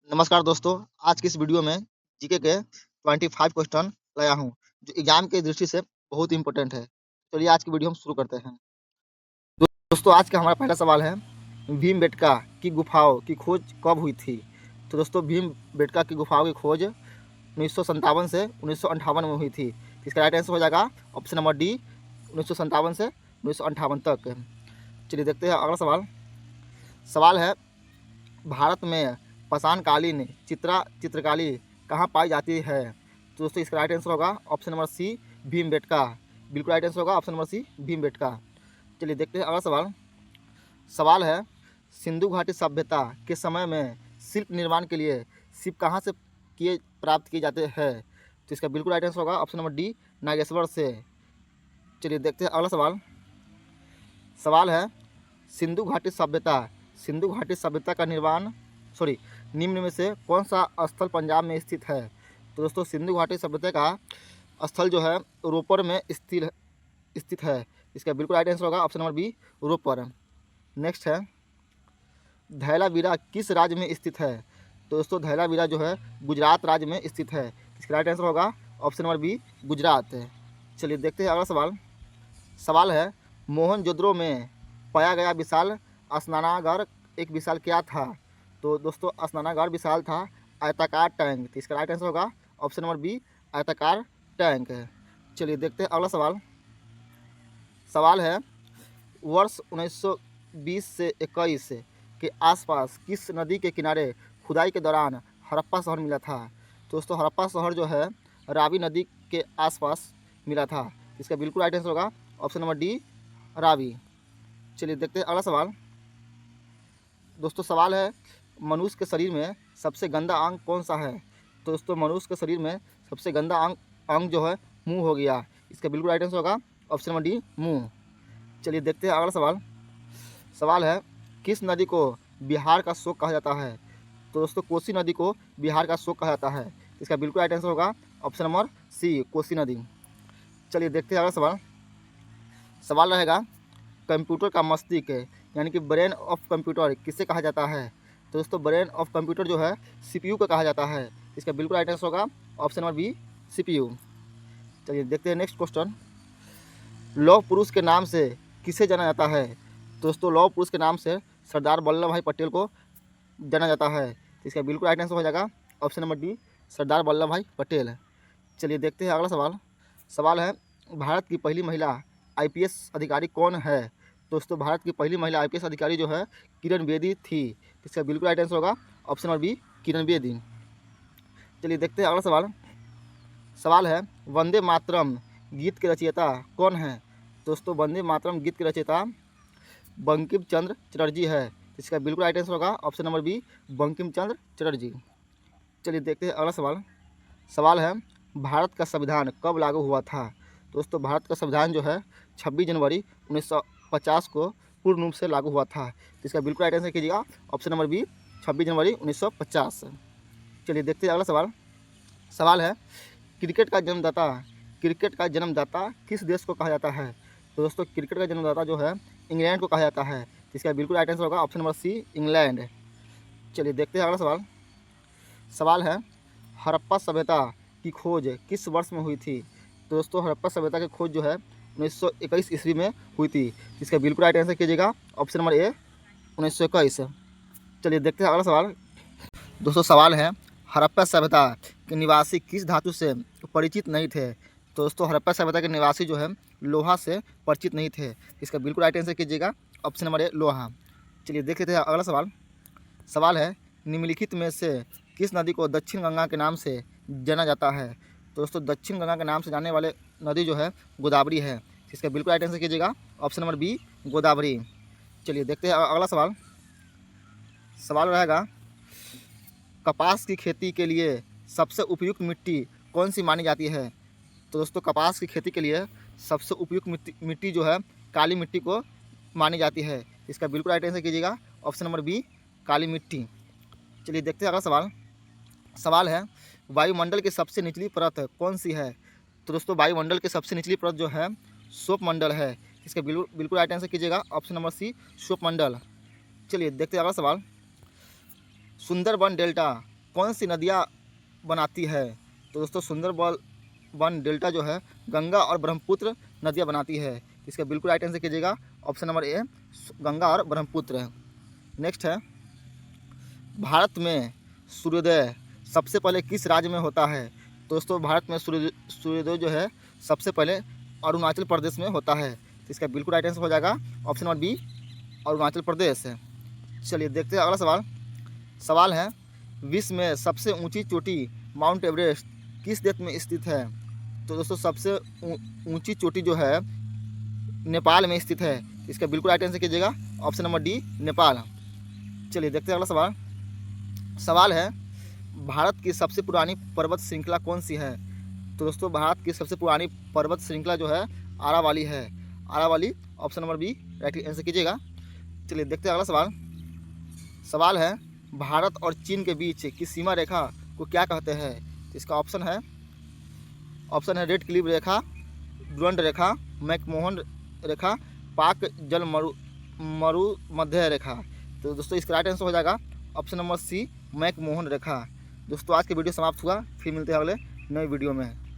नमस्कार दोस्तों, आज की इस वीडियो में जीके के 25 क्वेश्चन लाया हूँ, जो एग्जाम की दृष्टि से बहुत इंपॉर्टेंट है। चलिए आज की वीडियो हम शुरू करते हैं। दोस्तों आज का हमारा पहला सवाल है, भीमबेटका की गुफाओं की खोज कब हुई थी? तो दोस्तों भीमबेटका की गुफाओं की खोज 1957 से 1958 में हुई थी। इसका राइट आंसर हो जाएगा ऑप्शन नंबर डी, 1957 से 1958 तक। चलिए देखते हैं अगला सवाल। सवाल है, भारत में पाषाणकालीन चित्रकारी कहाँ पाई जाती है? तो दोस्तों इसका राइट आंसर होगा ऑप्शन नंबर सी, भीमबेटका। बिल्कुल राइट आंसर होगा ऑप्शन नंबर सी, भीमबेटका। चलिए देखते हैं अगला सवाल। सवाल है, सिंधु घाटी सभ्यता के समय में शिल्प निर्माण के लिए शिप कहाँ से प्राप्त किए जाते हैं? तो इसका बिल्कुल राइट आंसर होगा ऑप्शन नंबर डी, नागेश्वर से। चलिए देखते हैं अगला सवाल। सवाल है, सिंधु घाटी सभ्यता का निम्न में से कौन सा स्थल पंजाब में स्थित है? तो दोस्तों सिंधु घाटी सभ्यता का स्थल जो है रोपर में स्थित है। इसका बिल्कुल राइट आंसर होगा option number B, Ropar. Next है, धैलावीरा किस राज्य में स्थित है? तो दोस्तों धैलावीरा जो है गुजरात राज्य में स्थित है। इसका राइट आंसर होगा ऑप्शन नंबर बी, गुजरात। चलिए देखते हैं अगला सवाल। सवाल है, मोहनजोदड़ो में पाया गया विशाल स्नानागार एक विशाल क्या था? तो दोस्तों स्नानागार विशाल था आयताकार टैंक। तो इसका राइट आंसर होगा ऑप्शन नंबर बी, आयताकार टैंक। चलिए देखते हैं अगला सवाल। सवाल है, वर्ष 1920 से 21 के आसपास किस नदी के किनारे खुदाई के दौरान हड़प्पा शहर मिला था? तो दोस्तों हड़प्पा शहर जो है रावी नदी के आसपास मिला था। इसका बिल्कुल राइट आंसर होगा ऑप्शन नंबर डी, रावी। चलिए देखते हैं अगला सवाल। दोस्तों सवाल है, मनुष्य के शरीर में सबसे गंदा अंग कौन सा है? तो दोस्तों मनुष्य के शरीर में सबसे गंदा अंग जो है मुंह हो गया। इसका बिल्कुल राइट आंसर होगा ऑप्शन नंबर डी, मुंह। चलिए देखते हैं अगला सवाल। सवाल है, किस नदी को बिहार का शोक कहा जाता है? तो दोस्तों कोसी नदी को बिहार का शोक कहा जाता है। इसका बिल्कुल राइट आंसर होगा ऑप्शन नंबर सी, कोसी नदी। चलिए देखते हैं अगला सवाल। सवाल रहेगा, कंप्यूटर का मस्तिष्क यानी कि ब्रेन ऑफ कंप्यूटर किसे कहा जाता है? तो दोस्तों ब्रेन ऑफ कंप्यूटर जो है सीपीयू को कहा जाता है। इसका बिल्कुल राइट आंसर होगा ऑप्शन नंबर बी, सीपीयू। चलिए देखते हैं नेक्स्ट क्वेश्चन। लौह पुरुष के नाम से किसे जाना जाता है? तो दोस्तों लौह पुरुष के नाम से सरदार वल्लभ भाई पटेल को जाना जाता है। इसका बिल्कुल राइट आंसर हो जाएगा option number D, Sardar Vallabh भाई पटेल। चलिए देखते हैं अगला सवाल। सवाल है, भारत की पहली महिला आईपीएस अधिकारी कौन है? दोस्तों भारत की पहली महिला आईपीएस अधिकारी जो है किरण बेदी थी। इसका बिल्कुल राइट आंसर होगा option number B, Kiran Bedi. चलिए देखते हैं अगला सवाल। सवाल है, वंदे मातरम गीत के रचयिता कौन है? दोस्तों वंदे मातरम गीत के रचयिता बंकिम चंद्र चटर्जी है। इसका बिल्कुल राइट आंसर होगा option number B, Bankim Chandra Chatterjee. चलिए देखते हैं अगला सवाल। सवाल है, भारत का संविधान कब लागू हुआ था? दोस्तों भारत का संविधान जो है 26 जनवरी 1950 को पूर्ण रूप से लागू हुआ था। तो इसका बिल्कुल राइट आंसर कीजिएगा ऑप्शन नंबर बी, 26 जनवरी 1950। चलिए देखते हैं अगला सवाल। सवाल है, क्रिकेट का जन्मदाता किस देश को कहा जाता है? तो दोस्तों क्रिकेट का जन्मदाता जो है इंग्लैंड को कहा जाता है। तो इसका बिल्कुल राइट आंसर होगा ऑप्शन नंबर सी, इंग्लैंड। चलिए देखते हैं अगला सवाल। सवाल है, हड़प्पा सभ्यता की खोज किस वर्ष में हुई थी? तो दोस्तों हड़प्पा सभ्यता की खोज जो है 1921 ईस्वी में हुई थी। इसका बिल्कुल राइट आंसर कीजिएगा ऑप्शन नंबर ए, 1921। चलिए देखते हैं अगला सवाल। दोस्तों सवाल है, हड़प्पा सभ्यता के निवासी किस धातु से परिचित नहीं थे? तो दोस्तों हड़प्पा सभ्यता के निवासी जो है लोहा से परिचित नहीं थे। इसका बिल्कुल राइट आंसर कीजिएगा ऑप्शन नंबर ए, लोहा। चलिए देख लेते हैं अगला सवाल। सवाल है, निम्नलिखित में से किस नदी को दक्षिण गंगा के नाम से जाना जाता है? तो दोस्तों दक्षिण गंगा के नाम से जाने वाले नदी जो है गोदावरी है। इसका बिल्कुल राइट आंसर कीजिएगा ऑप्शन नंबर बी, गोदावरी। चलिए देखते हैं अगला सवाल। सवाल रहेगा, कपास की खेती के लिए सबसे उपयुक्त मिट्टी कौन सी मानी जाती है? तो दोस्तों कपास की खेती के लिए सबसे उपयुक्त मिट्टी जो है काली मिट्टी को मानी जाती है। इसका बिल्कुल राइट आंसर कीजिएगा ऑप्शन नंबर बी, काली मिट्टी। चलिए देखते हैं अगला सवाल। सवाल है, वायुमंडल की सबसे निचली परत कौन सी है? तो दोस्तों वायुमंडल की सबसे निचली परत जो है शोप मंडल है। इसका बिल्कुल राइट आंसर कीजिएगा ऑप्शन नंबर सी, शोप मंडल। चलिए देखते हैं अगला सवाल। सुंदरबन डेल्टा कौन सी नदियाँ बनाती है? तो दोस्तों सुंदरबन डेल्टा जो है गंगा और ब्रह्मपुत्र नदियाँ बनाती है। इसका बिल्कुल राइट आंसर कीजिएगा ऑप्शन नंबर ए, गंगा और ब्रह्मपुत्र। नेक्स्ट है, भारत में सूर्योदय सबसे पहले किस राज्य में होता है? तो दोस्तों भारत में सूर्योदय जो है सबसे पहले अरुणाचल प्रदेश में होता है। तो इसका बिल्कुल राइट आंसर हो जाएगा option number B, Arunachal Pradesh. चलिए देखते हैं अगला सवाल। सवाल है, विश्व में सबसे ऊंची चोटी माउंट एवरेस्ट किस देश में स्थित है? तो दोस्तों सबसे ऊंची चोटी जो है नेपाल में स्थित है। इसका बिल्कुल राइट आंसर कीजिएगा ऑप्शन नंबर डी, नेपाल। चलिए देखते हैं अगला सवाल। सवाल है, भारत की सबसे पुरानी पर्वत श्रृंखला कौन सी है? तो दोस्तों भारत की सबसे पुरानी पर्वत श्रृंखला जो है आरावली है। Aravalli option number B right answer कीजिएगा। चलिए देखते हैं अगला सवाल। सवाल है, भारत और चीन के बीच की सीमा रेखा को क्या कहते हैं? इसका ऑप्शन है रेड क्लिफ रेखा, डुरंड रेखा, मैकमोहन रेखा, पाक जल मरु मध्य रेखा। तो दोस्तों इसका राइट आंसर हो जाएगा ऑप्शन नंबर सी, मैकमोहन रेखा। दोस्तों आज की वीडियो समाप्त हुआ, फिर मिलते हैं अगले नए वीडियो में।